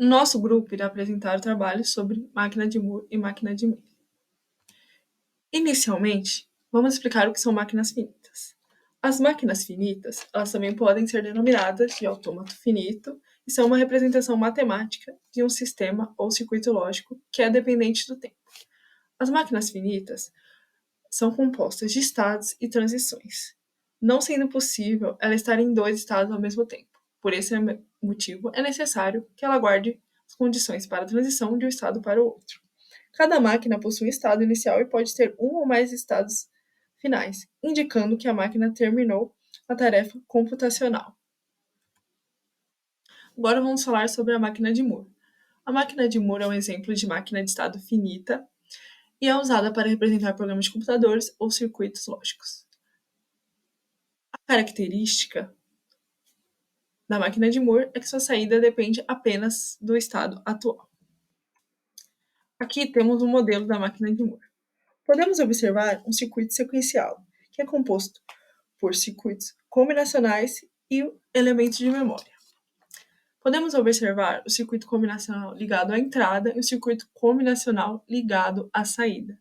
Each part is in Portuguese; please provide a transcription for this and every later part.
Nosso grupo irá apresentar o trabalho sobre máquina de Moore e máquina de Meyle. Inicialmente, vamos explicar o que são máquinas finitas. As máquinas finitas, elas também podem ser denominadas de autômato finito e são uma representação matemática de um sistema ou circuito lógico que é dependente do tempo. As máquinas finitas são compostas de estados e transições, não sendo possível ela estar em dois estados ao mesmo tempo. Por esse motivo, é necessário que ela guarde as condições para a transição de um estado para o outro. Cada máquina possui um estado inicial e pode ter um ou mais estados finais, indicando que a máquina terminou a tarefa computacional. Agora vamos falar sobre a máquina de Moore. A máquina de Moore é um exemplo de máquina de estado finita e é usada para representar programas de computadores ou circuitos lógicos. A característica da máquina de Moore é que sua saída depende apenas do estado atual. Aqui temos um modelo da máquina de Moore. Podemos observar um circuito sequencial, que é composto por circuitos combinacionais e elementos de memória. Podemos observar o circuito combinacional ligado à entrada e o circuito combinacional ligado à saída.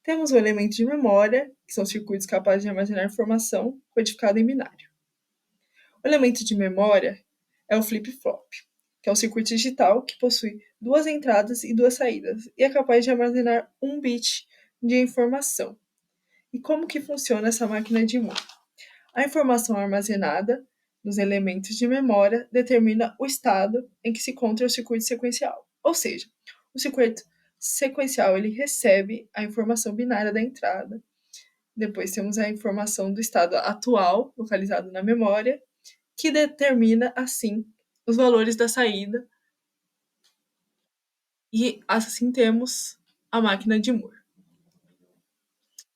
Temos o elemento de memória, que são circuitos capazes de armazenar informação codificada em binário. O elemento de memória é o flip-flop, que é um circuito digital que possui duas entradas e duas saídas e é capaz de armazenar um bit de informação. E como que funciona essa máquina de Moore? A informação armazenada nos elementos de memória determina o estado em que se encontra o circuito sequencial. Ou seja, o circuito sequencial ele recebe a informação binária da entrada. Depois temos a informação do estado atual, localizado na memória, que determina, assim, os valores da saída. E assim temos a máquina de Moore.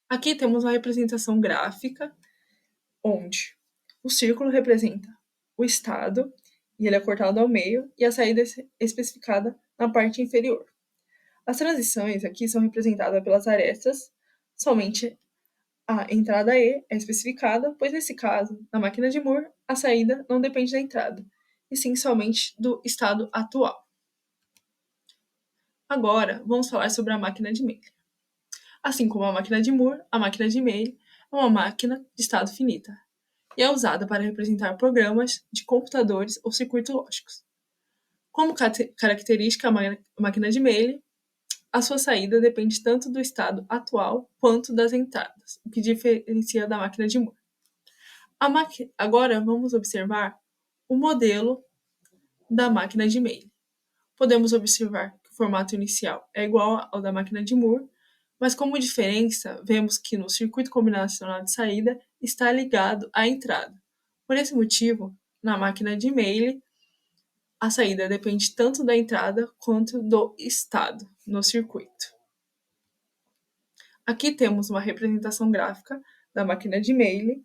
Aqui temos uma representação gráfica, onde o círculo representa o estado, e ele é cortado ao meio, e a saída é especificada na parte inferior. As transições aqui são representadas pelas arestas, somente a entrada E é especificada, pois nesse caso, na máquina de Moore, a saída não depende da entrada, e sim somente do estado atual. Agora, vamos falar sobre a máquina de Meyle. Assim como a máquina de Moore, a máquina de Meyle é uma máquina de estado finita, e é usada para representar programas de computadores ou circuitos lógicos. Como característica, a máquina de Meyle, a sua saída depende tanto do estado atual quanto das entradas, o que diferencia da máquina de Moore. Agora vamos observar o modelo da máquina de Meyle. Podemos observar que o formato inicial é igual ao da máquina de Moore, mas como diferença, vemos que no circuito combinacional de saída está ligado à entrada. Por esse motivo, na máquina de Meyle, a saída depende tanto da entrada quanto do estado no circuito. Aqui temos uma representação gráfica da máquina de Meyle,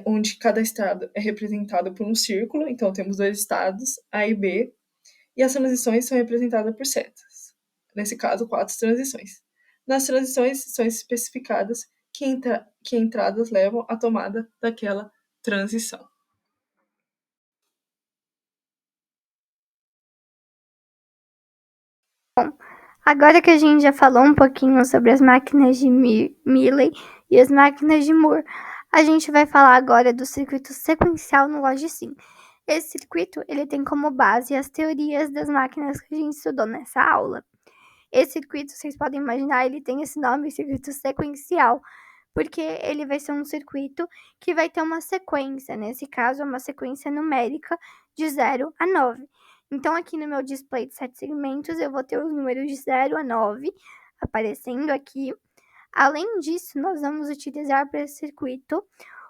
onde cada estado é representado por um círculo, então temos dois estados, A e B, e as transições são representadas por setas. Nesse caso, 4 transições. Nas transições são especificadas que entradas levam à tomada daquela transição. Agora que a gente já falou um pouquinho sobre as máquinas de Meyle e as máquinas de Moore, a gente vai falar agora do circuito sequencial no Logicim. Esse circuito ele tem como base as teorias das máquinas que a gente estudou nessa aula. Esse circuito, vocês podem imaginar, ele tem esse nome, circuito sequencial, porque ele vai ser um circuito que vai ter uma sequência, nesse caso, uma sequência numérica de 0 a 9. Então, aqui no meu display de 7 segmentos, eu vou ter os números de 0 a 9 aparecendo aqui. Além disso, nós vamos utilizar para esse circuito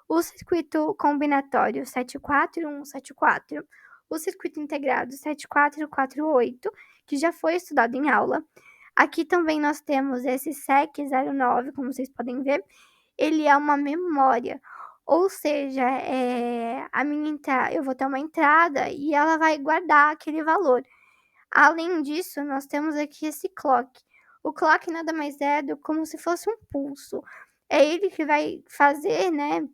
o circuito combinatório 74174, o circuito integrado 7448, que já foi estudado em aula. Aqui também nós temos esse SEC09, como vocês podem ver, ele é uma memória, ou seja, eu vou ter uma entrada e ela vai guardar aquele valor. Além disso, nós temos aqui esse clock. O clock nada mais é do como se fosse um pulso. É ele que vai fazer, né,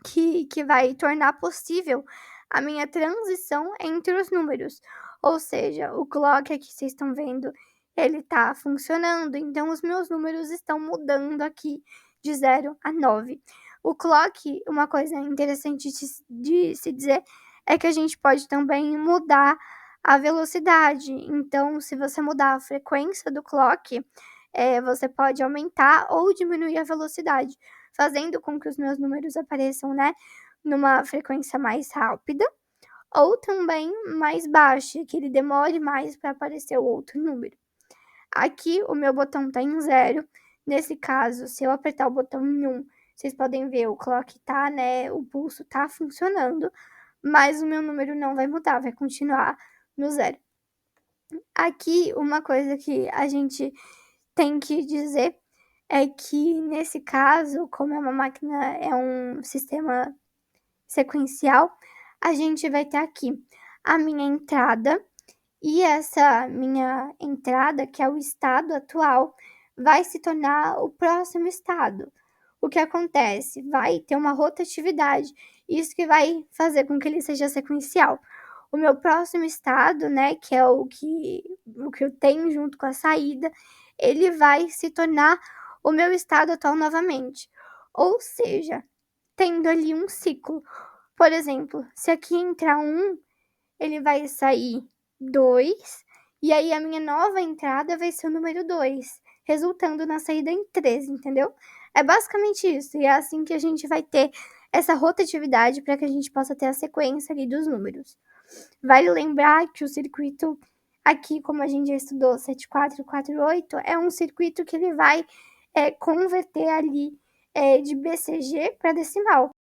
que vai tornar possível a minha transição entre os números. Ou seja, o clock aqui vocês estão vendo, ele tá funcionando, então os meus números estão mudando aqui de 0 a 9. O clock, uma coisa interessante de se dizer, é que a gente pode também mudar a velocidade. Então, se você mudar a frequência do clock, você pode aumentar ou diminuir a velocidade, fazendo com que os meus números apareçam, né, numa frequência mais rápida ou também mais baixa, que ele demore mais para aparecer o outro número. Aqui o meu botão tá em 0. Nesse caso, se eu apertar o botão em 1, vocês podem ver o clock tá, né, o pulso tá funcionando, mas o meu número não vai mudar, vai continuar no 0. Aqui, uma coisa que a gente tem que dizer é que, nesse caso, como é uma máquina, é um sistema sequencial, a gente vai ter aqui a minha entrada, e essa minha entrada, que é o estado atual, vai se tornar o próximo estado. O que acontece? Vai ter uma rotatividade, isso que vai fazer com que ele seja sequencial. O meu próximo estado, né, que é o que eu tenho junto com a saída, ele vai se tornar o meu estado atual novamente. Ou seja, tendo ali um ciclo. Por exemplo, se aqui entrar 1, ele vai sair 2, e aí a minha nova entrada vai ser o número 2, resultando na saída em 3, entendeu? É basicamente isso, e é assim que a gente vai ter essa rotatividade para que a gente possa ter a sequência ali dos números. Vale lembrar que o circuito aqui, como a gente já estudou, 7448, é um circuito que ele vai converter ali de BCG para decimal.